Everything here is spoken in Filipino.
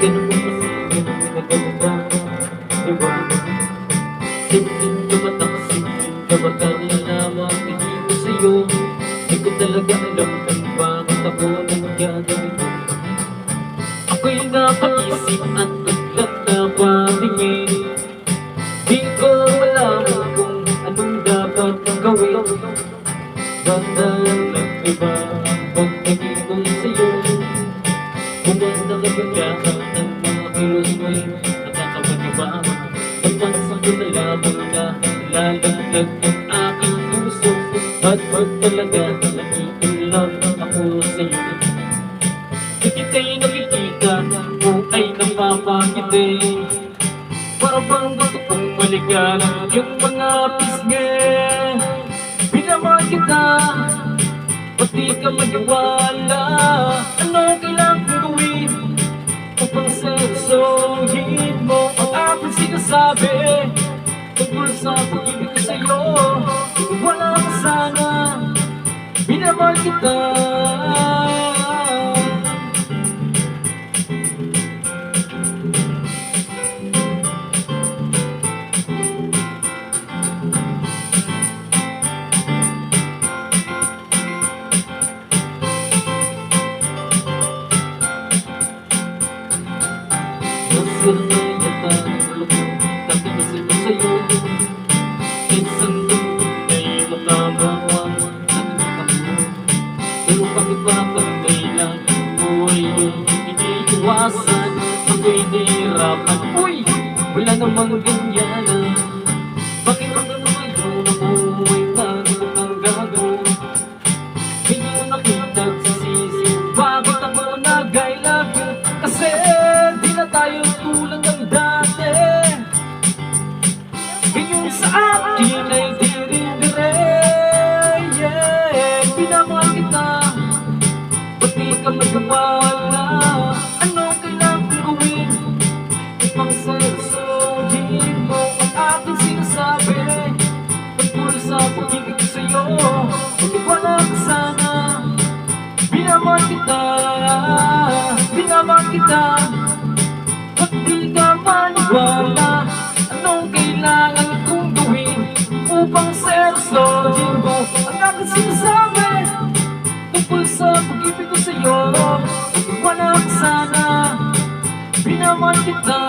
ganun mo kasi, ganun mo nagagawa, diba? Simpleng lumata ka, simpleng kabata, nalaman, tingin ko sa'yo. Di ko talaga alam kung bakit ako nangyagawin mo. Ako'y napaisip at aglat na patingin. Di ko malaman kung anong dapat gawin. Dahil nag-iba ang pagtingin ko sa'yo. Bumanda ka biglaan ng mga kilos mo'y nakakapag-iba. Napansin ko na lamang na lalaglag ang aking puso. At pag talaga nag-iinlove ako sa'yo. Di kita'y nakikita kung ay napapangiti. Para bang gusto kong maligan yung mga pisngi. Binamahal kita, pati ka maniwala. Ano kailangan kong gawin upang seryosohin mo ang aking sinasabi tungkol sa pag-ibig ko sa'yo? Wala ka sana, binamahal kita. Masaya yata ang ulo ko, kakaisip ko sa'yo. Minsan doon ay makamawa at makamo. Pero bakit ba kailan ko ay iniiwasan? Ako'y nahihirapan. Uy! Wala namang ganyan. Bakit ang naman yun ako ay nagulong gago? Hindi ko nakitagsisisi, bakit ako nag-I love you? Kasi di na tayo tulad ng dati. Ganyan sa akin ay dire-dire. Yeah, pinamahal kita, pati ka magmawala. Anong kailangan kong gawin upang seryosohin mo ang aking sinasabi tungkol sa pag-ibig ko sa'yo? Magtiwala ka sana, binamahal kita, binamahal kita. Ba't di ka maniwala? Anong kailangan kong gawin upang seryosohin mo ang aking sinasabi tungkol sa pag-ibig ko sa'yo? Magtiwala ka sana, binamahal kita.